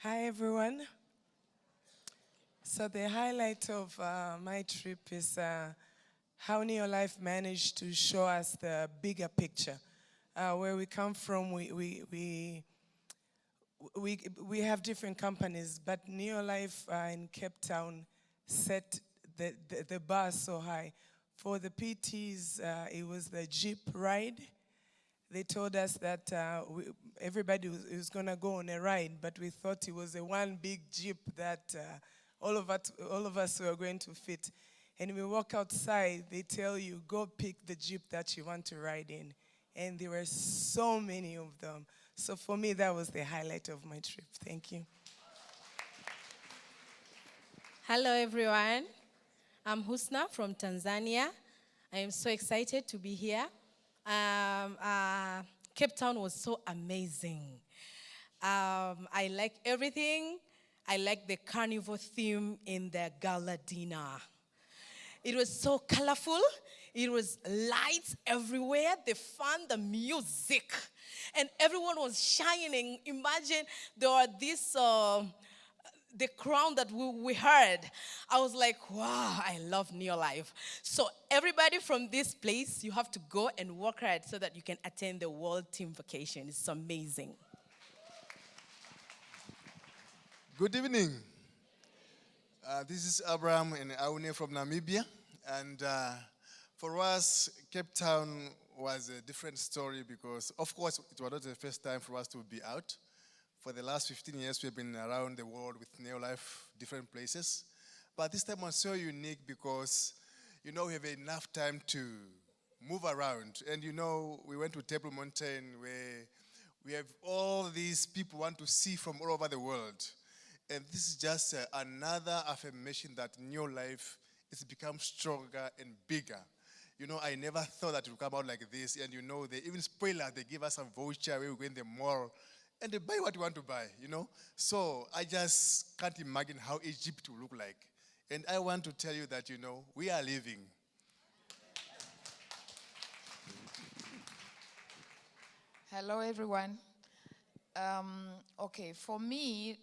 Hi, everyone. So the highlight of my trip is how NeoLife managed to show us the bigger picture. Where we come from, we have different companies, but NeoLife in Cape Town set the bar so high. For the PTs, it was the Jeep ride. They told us that everybody was going to go on a ride, but we thought it was a one big Jeep that all of us were going to fit. And we walk outside, they tell you, go pick the Jeep that you want to ride in. And there were so many of them. So for me, that was the highlight of my trip. Thank you. Hello, everyone. I'm Husna from Tanzania. I am so excited to be here. Cape Town was so amazing. I like everything. I like the carnival theme in the gala dinner. It was so colorful. It was lights everywhere, the fun, the music. And everyone was shining. Imagine there were the crown that we heard. I was like, wow, I love NeoLife. So everybody from this place, you have to go and work hard so that you can attend the World Team Vacation. It's amazing. Good evening. This is Abraham and Aune from Namibia. And for us, Cape Town was a different story because, of course, it was not the first time for us to be out. For the last 15 years, we've been around the world with NeoLife, different places. But this time was so unique because, we have enough time to move around. And, we went to Table Mountain where we have all these people want to see from all over the world. And this is just another affirmation that NeoLife has become stronger and bigger. I never thought that it would come out like this. And they even spoiler, they give us some voucher where we go in the mall and they buy what you want to buy, So I just can't imagine how Egypt will look like. And I want to tell you that, we are living. Hello, everyone. Okay, for me,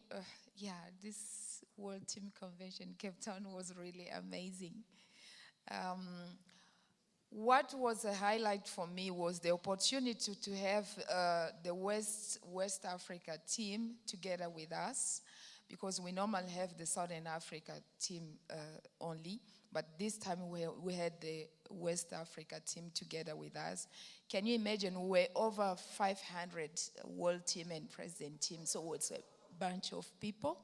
this World Team Convention, Cape Town, was really amazing. What was a highlight for me was the opportunity to have the West Africa team together with us, because we normally have the Southern Africa team only, but this time we had the West Africa team together with us. Can you imagine, we were over 500 world team and president team, so it's a bunch of people.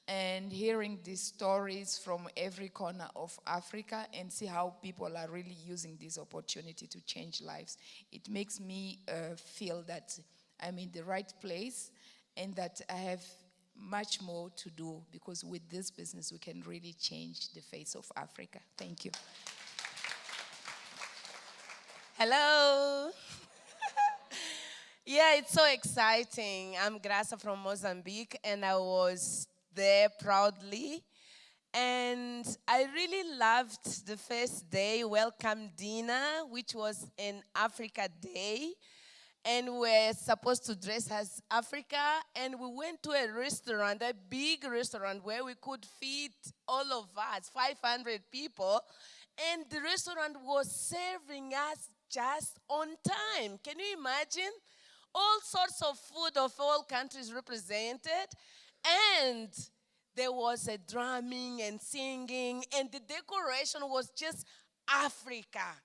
And hearing these stories from every corner of Africa and see how people are really using this opportunity to change lives, it makes me feel that I'm in the right place and that I have much more to do, because with this business we can really change the face of Africa. Thank you. Hello. Yeah, it's so exciting. I'm Graça from Mozambique, and I was there proudly. And I really loved the first day, welcome dinner, which was an Africa Day. And we're supposed to dress as Africa. And we went to a restaurant, a big restaurant, where we could feed all of us, 500 people. And the restaurant was serving us just on time. Can you imagine? All sorts of food of all countries represented. And there was a drumming and singing, and the decoration was just Africa.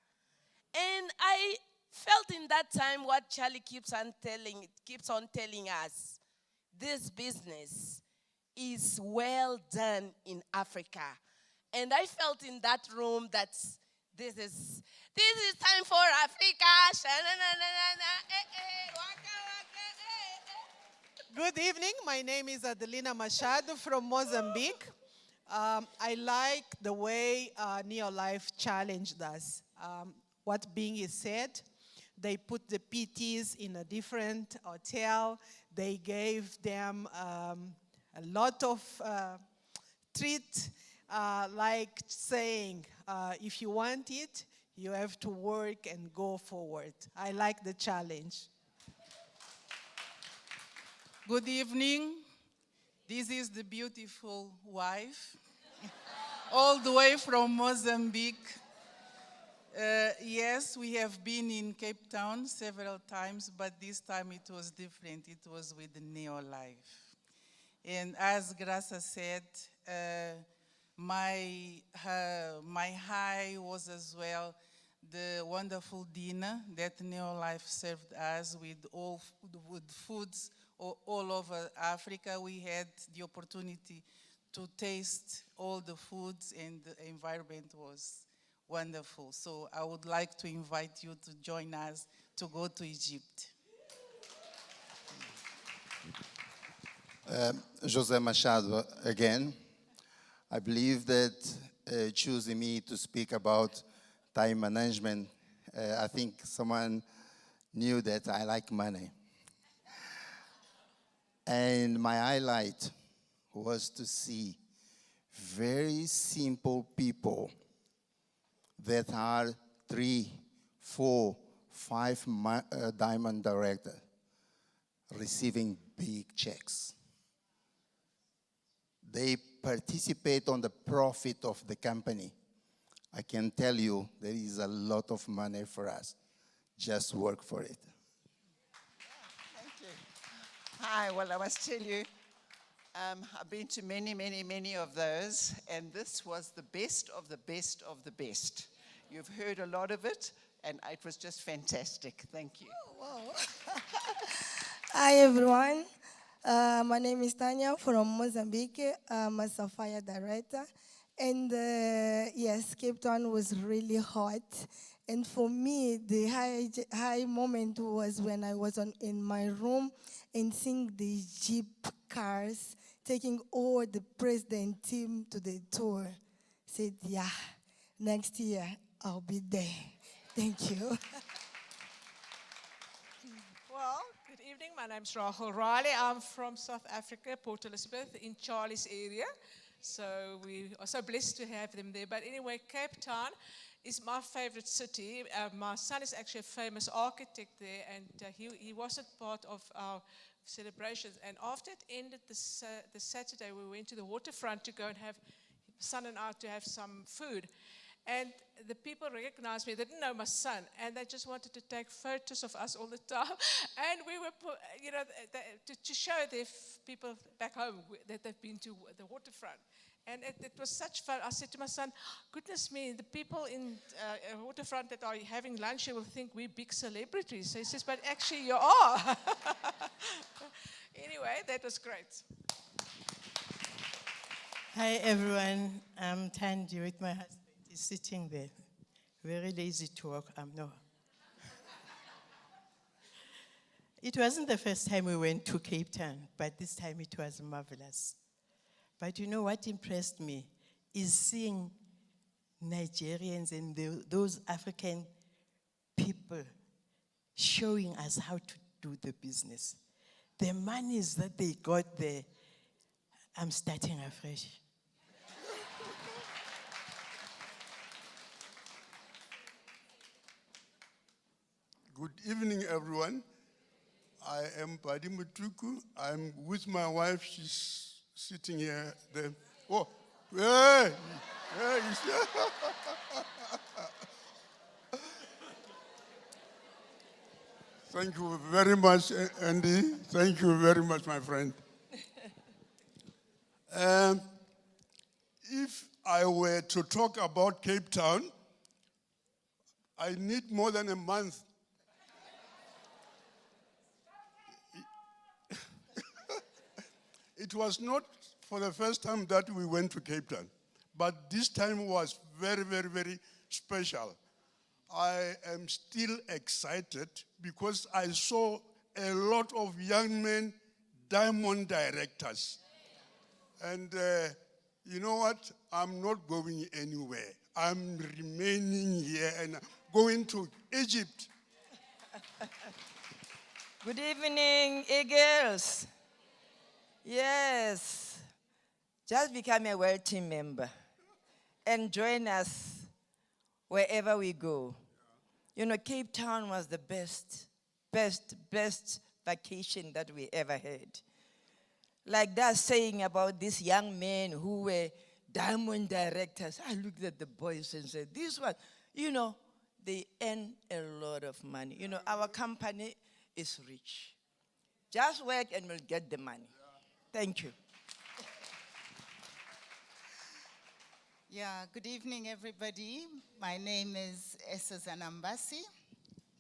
And I felt in that time what Charlie keeps on telling us. This business is well done in Africa. And I felt in that room that this is time for Africa. Good evening. My name is Adelina Machado from Mozambique. I like the way NeoLife challenged us. What being is said, they put the PTs in a different hotel. They gave them a lot of treat, like saying, if you want it, you have to work and go forward. I like the challenge. Good evening. This is the beautiful wife, all the way from Mozambique. Yes, we have been in Cape Town several times, but this time it was different. It was with NeoLife. And as Graça said, my high was as well the wonderful dinner that NeoLife served us with foods all over Africa. We had the opportunity to taste all the foods, and the environment was wonderful. So I would like to invite you to join us to go to Egypt. José Machado again. I believe that choosing me to speak about time management, I think someone knew that I like money. And my highlight was to see very simple people that are 3, 4, 5 diamond director receiving big checks. They participate on the profit of the company. I can tell you there is a lot of money for us. Just work for it. Thank you. Hi, well, I must tell you, I've been to many, many, many of those, and this was the best of the best of the best. You've heard a lot of it, and it was just fantastic. Thank you. Oh, wow. Hi, everyone. My name is Tanya from Mozambique. I'm a Sapphire director. And yes, Cape Town was really hot. And for me, the high moment was when I was in my room and seeing the Jeep cars taking all the president team to the tour. Said, yeah, next year I'll be there. Thank you. Well, good evening. My name's Rachel Riley. I'm from South Africa, Port Elizabeth, in Charlie's area. So we are so blessed to have them there. But anyway, Cape Town is my favorite city. My son is actually a famous architect there, and he wasn't part of our celebrations. And after it ended the Saturday, we went to the waterfront to go and have, son and I, to have some food. And the people recognized me. They didn't know my son, and they just wanted to take photos of us all the time. And we were, to show their people back home that they've been to the waterfront. And it was such fun. I said to my son, goodness me, the people in waterfront that are having lunch, they will think we're big celebrities. So he says, but actually you are. Anyway, that was great. Hi, everyone. I'm Tandy with my husband. He's sitting there. Very lazy to work. No. It wasn't the first time we went to Cape Town, but this time it was marvelous. But you know what impressed me is seeing Nigerians and those African people showing us how to do the business. The monies that they got there, I'm starting afresh. Good evening, everyone. I am Padi Mutuku. I'm with my wife. She's sitting here. Oh, hey! Thank you very much, Andy. Thank you very much, my friend. If I were to talk about Cape Town, I need more than a month. It was not for the first time that we went to Cape Town, but this time was very, very, very special. I am still excited because I saw a lot of young men, diamond directors. And you know what? I'm not going anywhere. I'm remaining here and going to Egypt. Good evening, Eagles. Yes, just become a World Team member and join us wherever we go. You know, Cape Town was the best vacation that we ever had. Like that saying about these young men who were diamond directors. I looked at the boys and said, this one, they earn a lot of money. Our company is rich. Just work and we'll get the money. Thank you. Yeah, good evening, everybody. My name is Esazan Ambasi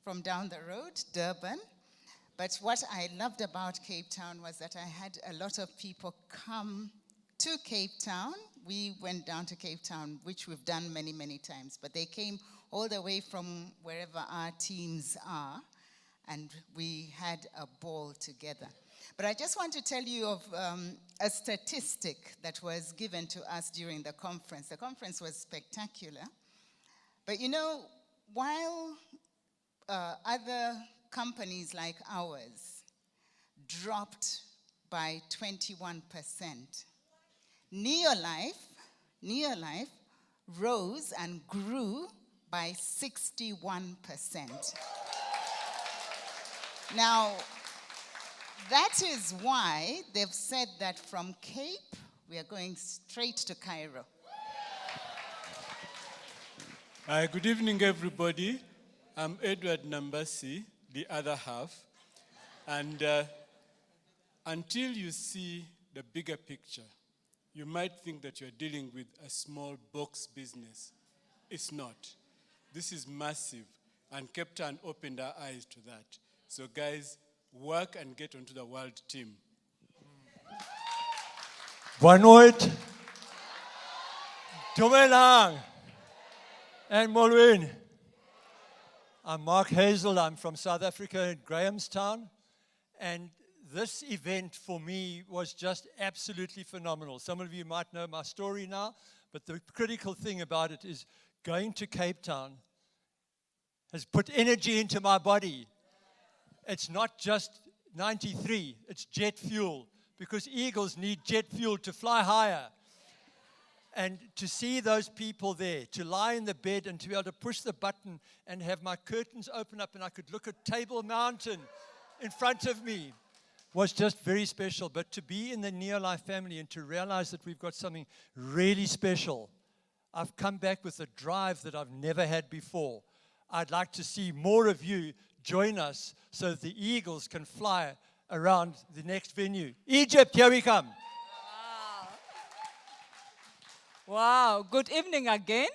from down the road, Durban. But what I loved about Cape Town was that I had a lot of people come to Cape Town. We went down to Cape Town, which we've done many, many times. But they came all the way from wherever our teams are, and we had a ball together. But I just want to tell you of a statistic that was given to us during the conference. The conference was spectacular. But while other companies like ours dropped by 21%, NeoLife rose and grew by 61%. Now, that is why they've said that from Cape, we are going straight to Cairo. Good evening, everybody. I'm Edward Nambasi, the other half. And until you see the bigger picture, you might think that you're dealing with a small box business. It's not. This is massive, and Cape Town opened our eyes to that. So guys, work and get onto the world team. Boa noite. Dumelang. And Molweni. I'm Mark Hazel. I'm from South Africa, Grahamstown. And this event for me was just absolutely phenomenal. Some of you might know my story now, but the critical thing about it is going to Cape Town has put energy into my body. It's not just 93, it's jet fuel, because eagles need jet fuel to fly higher. And to see those people there, to lie in the bed and to be able to push the button and have my curtains open up and I could look at Table Mountain in front of me was just very special. But to be in the NeoLife family and to realize that we've got something really special, I've come back with a drive that I've never had before. I'd like to see more of you join us so that the eagles can fly around the next venue. Egypt, here we come. Wow, good evening again.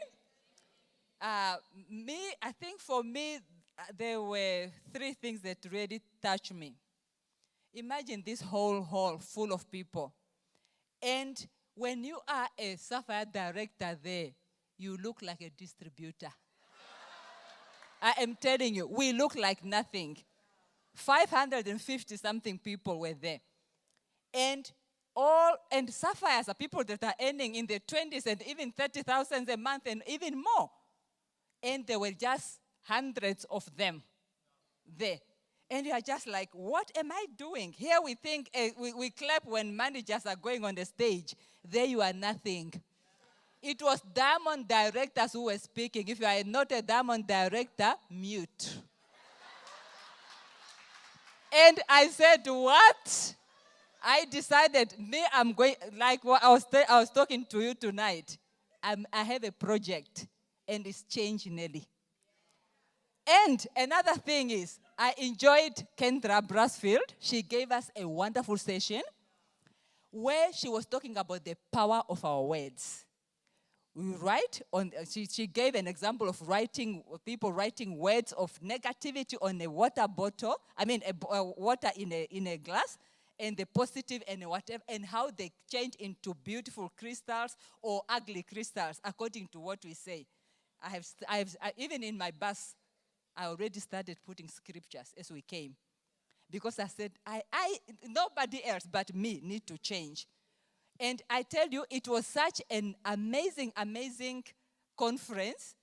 I think for me, there were three things that really touched me. Imagine this whole hall full of people. And when you are a Sapphire director there, you look like a distributor. I am telling you, we look like nothing. 550-something people were there. And sapphires are people that are earning in the 20s and even 30,000 a month and even more. And there were just hundreds of them there. And you are just like, what am I doing? Here we think, we clap when managers are going on the stage. There you are nothing. It was diamond directors who were speaking. If you are not a diamond director, mute. And I said, what? I decided, I'm going, like what I was talking to you tonight. I have a project, and it's Change Nelly. And another thing is, I enjoyed Kendra Brasfield. She gave us a wonderful session where she was talking about the power of our words. We write on. She gave an example of people writing words of negativity on a water bottle. Water in a glass, and the positive and whatever, and how they change into beautiful crystals or ugly crystals according to what we say. Even in my bus, I already started putting scriptures as we came, because I said nobody else but me need to change. And I tell you, it was such an amazing, amazing conference,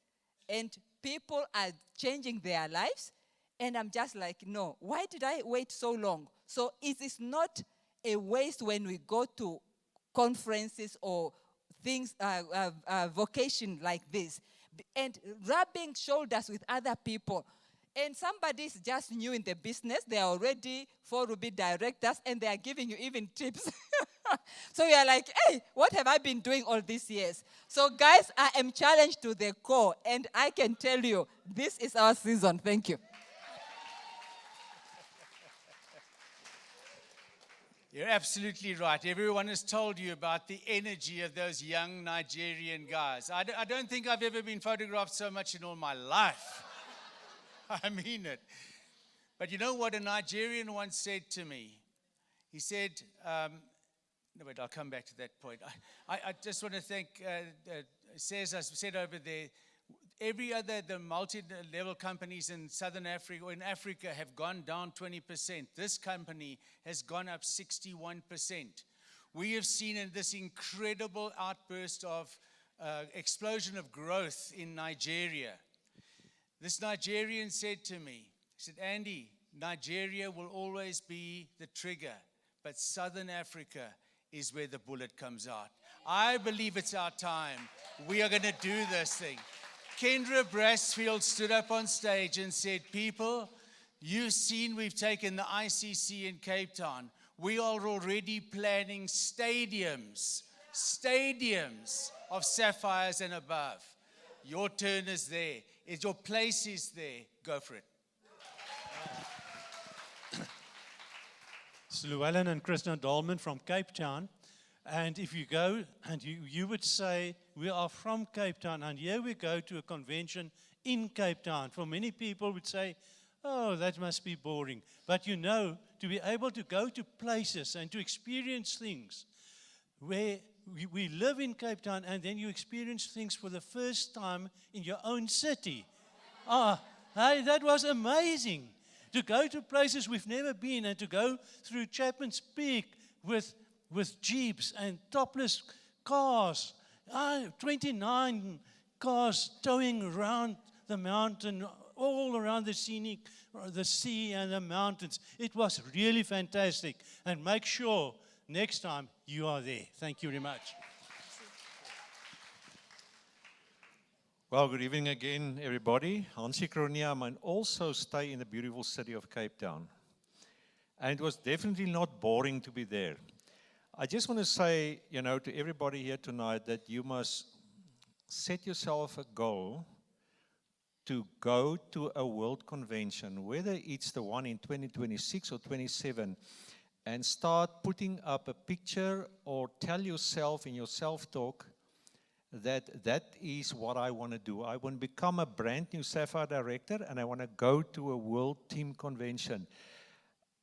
and people are changing their lives. And I'm just like, no, why did I wait so long? So it is not a waste when we go to conferences or things, vocation like this. And rubbing shoulders with other people. and somebody's just new in the business, they are already 4 Ruby directors, and they are giving you even tips. So you are like, hey, what have I been doing all these years? So guys, I am challenged to the core, and I can tell you, this is our season. Thank you. You're absolutely right. Everyone has told you about the energy of those young Nigerian guys. I don't think I've ever been photographed so much in all my life. I mean it. But you know what a Nigerian once said to me? He said, no, wait, I'll come back to that point. I just want to thank Cesar said over there, the multi-level companies in Southern Africa or in Africa have gone down 20%. This company has gone up 61%. We have seen this incredible outburst of explosion of growth in Nigeria. This Nigerian said to me, he said, Andy, Nigeria will always be the trigger, but Southern Africa is where the bullet comes out. I believe it's our time. We are going to do this thing. Kendra Brassfield stood up on stage and said, people, you've seen we've taken the ICC in Cape Town. We are already planning stadiums of sapphires and above. Your turn is there. Your place is there. Go for it. It's Llewellyn and Krishna Dolman from Cape Town. And if you go and you would say, we are from Cape Town, and here we go to a convention in Cape Town. For many people would say, oh, that must be boring. But you know, to be able to go to places and to experience things where we live in Cape Town, and then you experience things for the first time in your own city. Hey, that was amazing. To go to places we've never been, and to go through Chapman's Peak with jeeps and topless cars, 29 cars towing around the mountain, all around the sea and the mountains. It was really fantastic. And make sure next time you are there. Thank you very much. Well, good evening again, everybody. Hansie Kroniam, and also stay in the beautiful city of Cape Town. And it was definitely not boring to be there. I just want to say, to everybody here tonight that you must set yourself a goal to go to a world convention, whether it's the one in 2026 or 27, and start putting up a picture or tell yourself in your self-talk that is what I want to do. I want to become a brand new Sapphire director, and I want to go to a world team convention.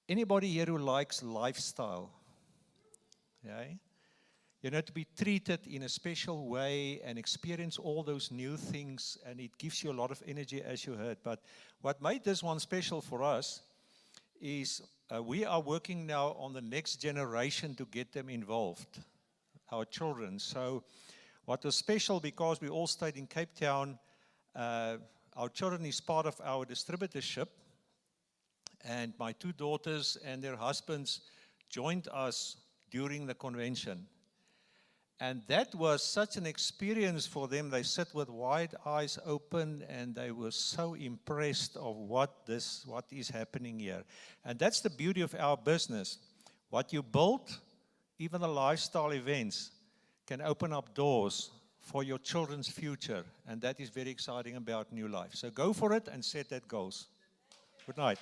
Anybody here who likes lifestyle? Okay? To be treated in a special way and experience all those new things, and it gives you a lot of energy, as you heard. But what made this one special for us is we are working now on the next generation to get them involved, our children. So what was special, because we all stayed in Cape Town, our children is part of our distributorship, and my 2 daughters and their husbands joined us during the convention. And that was such an experience for them. They sat with wide eyes open, and they were so impressed of what is happening here. And that's the beauty of our business. What you build, even the lifestyle events, can open up doors for your children's future. And that is very exciting about NeoLife. So go for it and set that goals. Good night.